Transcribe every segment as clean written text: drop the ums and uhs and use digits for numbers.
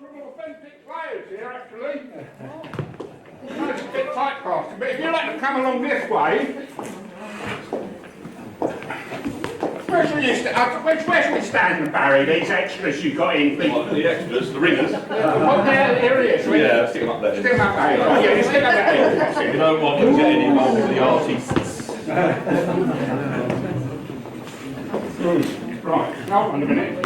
some authentic players here, actually. No, it's a bit typecasting, but if you let them come along this way. Where should we stand, Barry? These extras you got in. The extras, the ringers. Here he is. Yeah, stick them up there. Stick them up there. Oh, yeah, stick them up there. You don't want to get any involved with the artists. Right, hold on a minute.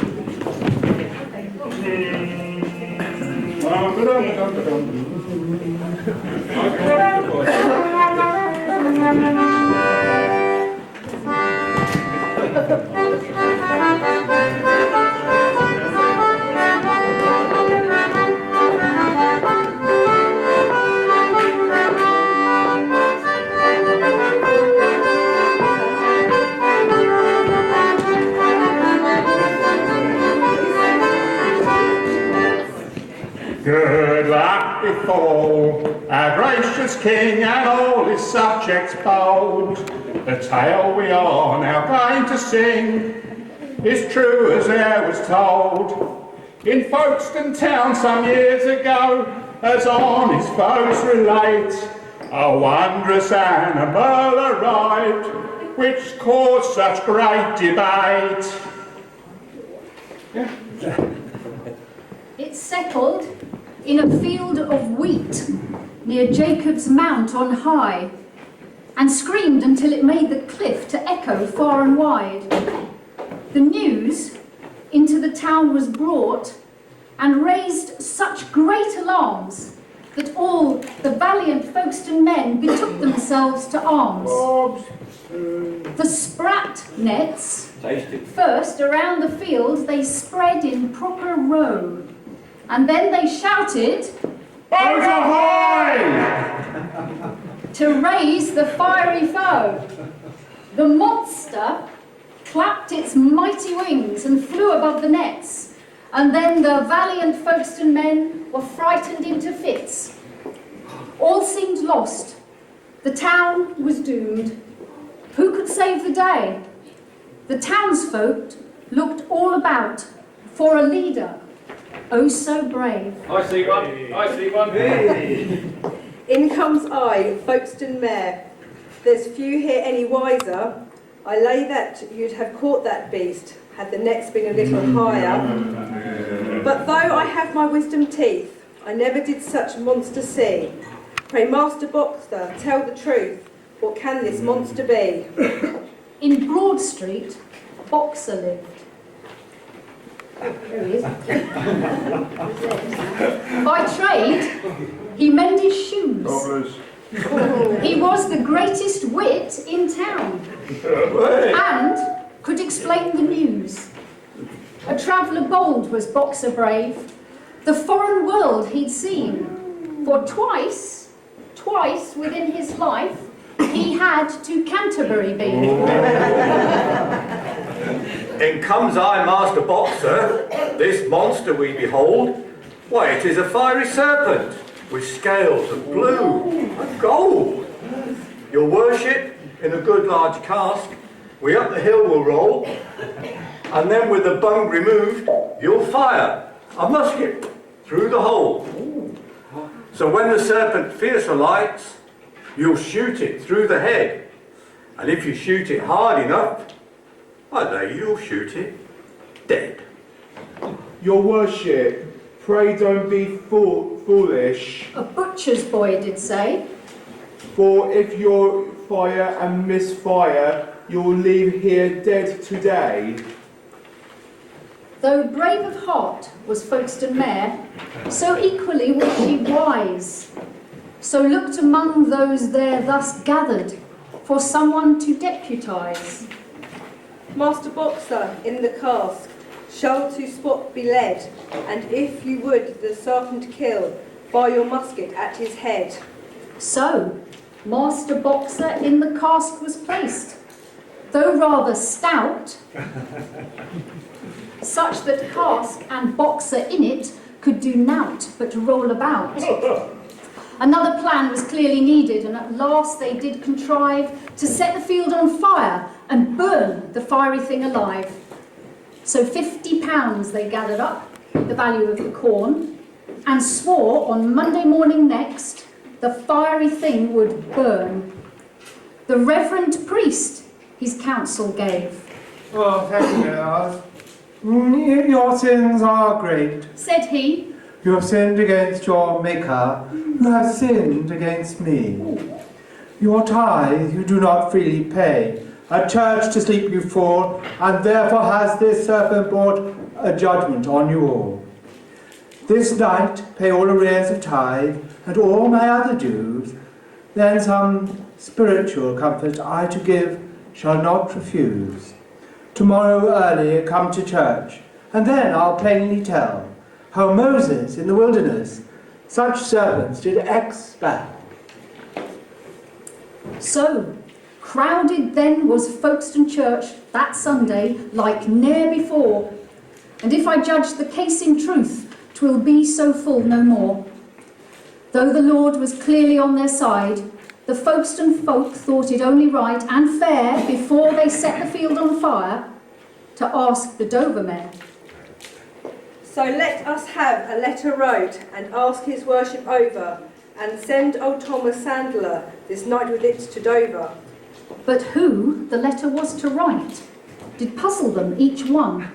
Good luck befall our gracious king and all his subjects bold. The tale we are now going to sing is true as e'er was told. In Folkestone town some years ago, as honest folks relate, a wondrous animal arrived, which caused such great debate. It settled in a field of wheat near Jacob's Mount on high, and screamed until it made the cliff to echo far and wide. The news into the town was brought and raised such great alarms that all the valiant Folkestone men betook themselves to arms. The sprat nets first around the field they spread in proper row, and then they shouted, "Boat ahoy!" to raise the fiery foe. The monster clapped its mighty wings and flew above the nets, and then the valiant Folkestone men were frightened into fits. All seemed lost. The town was doomed. Who could save the day? The townsfolk looked all about for a leader, oh so brave. I see one. I see one. In comes I, Folkestone Mayor. There's few here any wiser. I lay that you'd have caught that beast, had the nets been a little higher. But though I have my wisdom teeth, I never did such monster see. Pray, Master Boxer, tell the truth. What can this monster be? In Broad Street, Boxer lived. There he is. By trade, he mended shoes. He was the greatest wit in town and could explain the news. A traveller bold was Boxer brave. The foreign world he'd seen, for twice within his life, he had to Canterbury been. In comes I, Master Boxer. This monster we behold, why, it is a fiery serpent, with scales of blue and gold. Your worship, in a good large cask, we up the hill will roll, and then with the bung removed, you'll fire a musket through the hole. So when the serpent fierce alights, you'll shoot it through the head, and if you shoot it hard enough, I lay you'll shoot it dead. Your worship, pray don't be foolish. A butcher's boy did say. For if you fire and misfire, you'll leave here dead today. Though brave of heart was Folkestone Mayor, so equally was she wise. So looked among those there thus gathered for someone to deputise. Master Boxer, in the cask, shall to spot be led, and if you would the serpent kill, fire your musket at his head. So, Master Boxer in the cask was placed, though rather stout, such that cask and Boxer in it could do nought but roll about. Another plan was clearly needed, and at last they did contrive to set the field on fire and burn the fiery thing alive. So £50 they gathered up, the value of the corn, and swore on Monday morning next the fiery thing would burn. The reverend priest his counsel gave. Oh, thank you, Lord. Your sins are great. Said he, You have sinned against your Maker. You have sinned against me. Your tithe you do not freely pay. A church to sleep you fall, and therefore has this serpent brought a judgment on you all. This night pay all arrears of tithe, and all my other dues. Then some spiritual comfort I to give shall not refuse. Tomorrow early come to church, and then I'll plainly tell how Moses in the wilderness such serpents did expel. so crowded then was Folkestone church that Sunday like ne'er before, and if I judge the case in truth, 'twill be so full no more. Though the Lord was clearly on their side, the Folkestone folk thought it only right and fair, before they set the field on fire, to ask the Dover mayor. So let us have a letter wrote and ask his worship over, and send old Thomas Sandler this night with it to Dover. But who the letter was to write did puzzle them each one,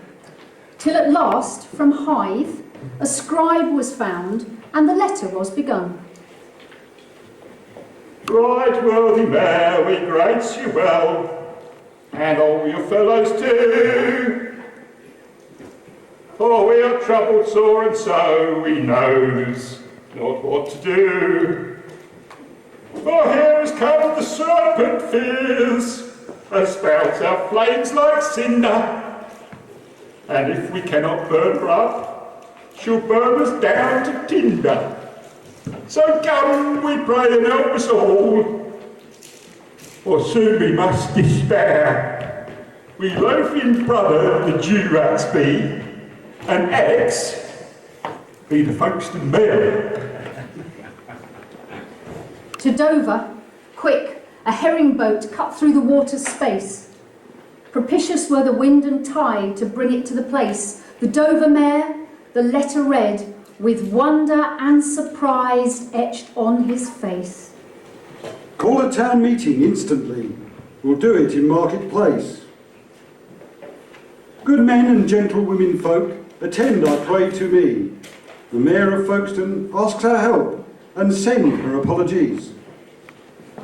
till at last from Hythe a scribe was found, and the letter was begun. Right worthy mayor, we grace you well, and all your fellows too. For we are troubled sore, and so we knows not what to do. For here has come the serpent fierce, and spouts out flames like cinder. And if we cannot burn her up, she'll burn us down to tinder. So come, we pray, and help us all, or soon we must despair. We loafing brother the Jew rats be, and X be the Folkestone mayor. To Dover, quick, a herring boat cut through the water's space. Propitious were the wind and tide to bring it to the place. The Dover mayor the letter read, with wonder and surprise etched on his face. Call a town meeting instantly. We'll do it in Market Place. Good men and gentle women folk, attend, I pray, to me. The Mayor of Folkestone asks our help and send her apologies.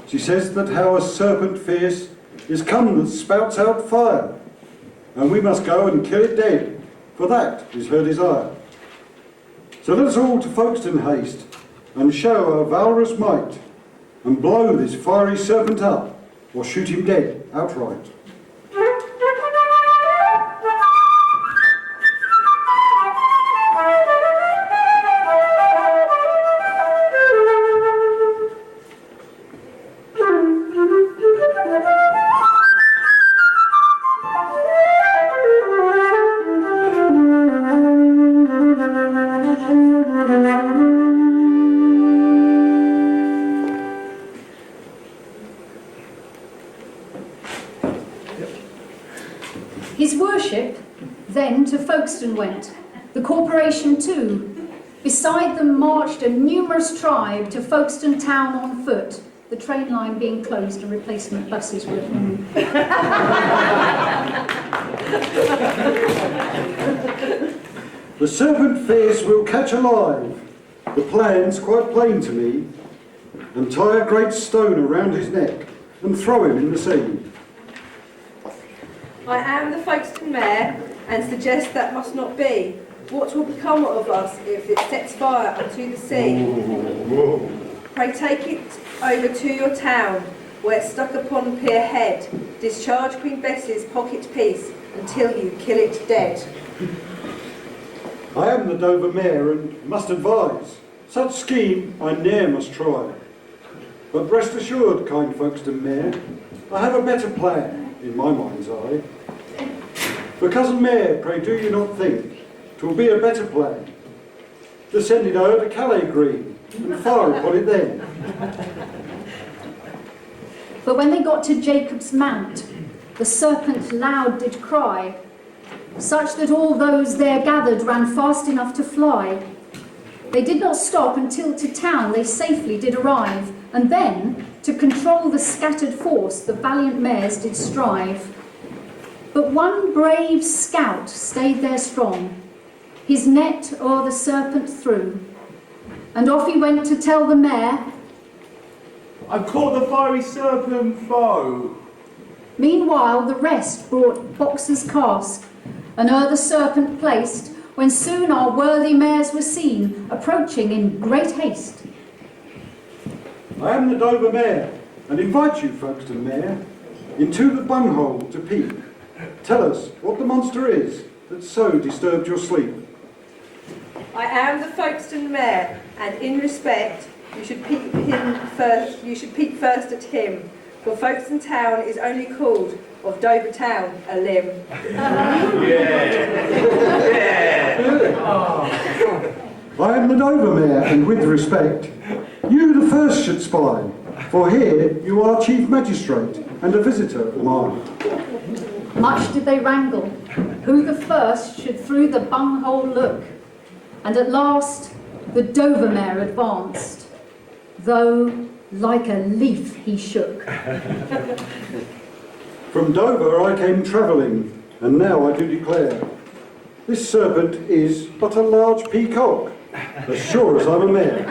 She says that how a serpent fierce is come that spouts out fire, and we must go and kill it dead, for that is her desire. So let us all to Folkestone haste, and show our valorous might, and blow this fiery serpent up, or shoot him dead outright. His worship then to Folkestone went, the corporation too. Beside them marched a numerous tribe to Folkestone town on foot, the train line being closed and replacement buses were The serpent fierce will catch alive, the plan's quite plain to me, and tie a great stone around his neck and throw him in the sea. I am the Folkestone mayor, and suggest that must not be. What will become of us if it sets fire unto the sea? Pray take it over to your town, where stuck upon pier head, discharge Queen Bess's pocket piece until you kill it dead. I am the Dover mayor and must advise. Such scheme I ne'er must try. But rest assured, kind Folkestone mayor, I have a better plan in my mind's eye. For cousin mayor, pray do you not think 'twill be a better plan to send it over to Calais Green and fire upon it then? But when they got to Jacob's Mount, the serpent loud did cry, such that all those there gathered ran fast enough to fly. They did not stop until to town they safely did arrive, and then, to control the scattered force, the valiant mares did strive. But one brave scout stayed there strong, his net o'er the Serpent threw, and off he went to tell the mare, I've caught the fiery serpent foe. Meanwhile the rest brought Boxer's cask, and o'er the Serpent placed, when soon our worthy mares were seen, approaching in great haste. I am the Dover Mayor, and invite you, Folkestone Mayor, into the bunghole to peep. Tell us what the monster is that so disturbed your sleep. I am the Folkestone Mayor, and in respect, you should peep him first. You should peep first at him, for Folkestone town is only called of Dover town a limb. I am the Dover Mayor, and with respect, you the first should spy, for here you are Chief Magistrate, and a visitor am I. Much did they wrangle, who the first should through the bunghole look, and at last the Dover Mayor advanced, though like a leaf he shook. From Dover I came travelling, and now I do declare, this serpent is but a large peacock, as sure as I'm a mayor.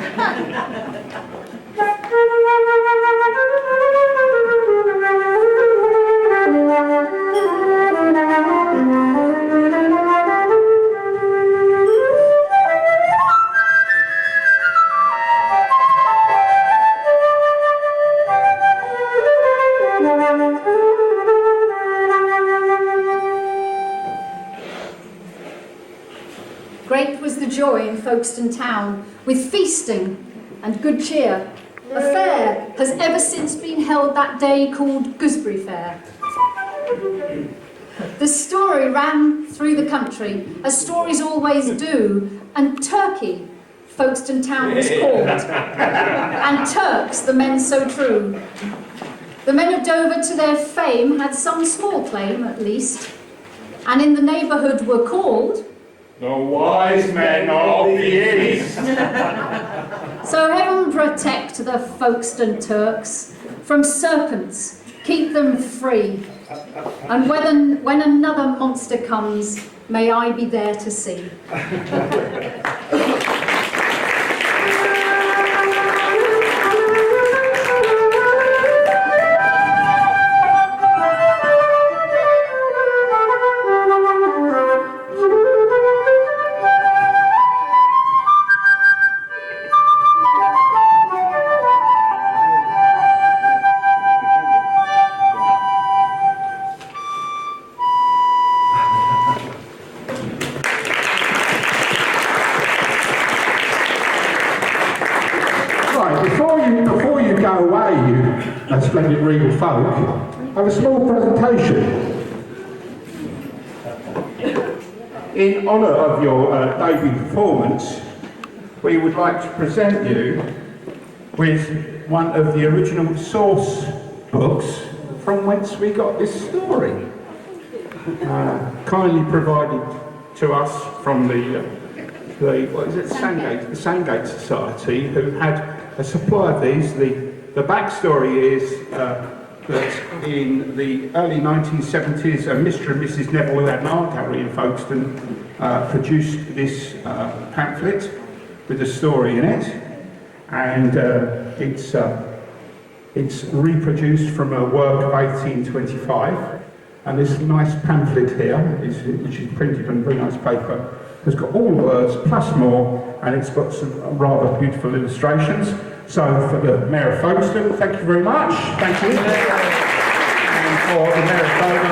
Great was the joy in Folkestone town, with feasting and good cheer. A fair has ever since been held that day called Gooseberry Fair. The story ran through the country, as stories always do, and Turkey, Folkestone town was called, and Turks the men so true. The men of Dover to their fame had some small claim at least, and in the neighbourhood were called the wise men of the East. So heaven protect the Folkestone Turks from serpents, keep them free. And when another monster comes, may I be there to see. Before you go away, you splendid regal folk, I have a small presentation. In honour of your debut performance, we would like to present you with one of the original source books from whence we got this story. Kindly provided to us from the Sandgate Society, who had a supply of these. The backstory is that in the early 1970s, Mr. and Mrs. Neville, who had an art gallery in Folkestone, produced this pamphlet with a story in it, and it's reproduced from a work of 1825. And this nice pamphlet here, which is printed on very nice paper, has got all the words plus more, and it's got some rather beautiful illustrations. So for the Mayor of Folkestone, thank you very much. Thank you. And for the Mayor of Dover,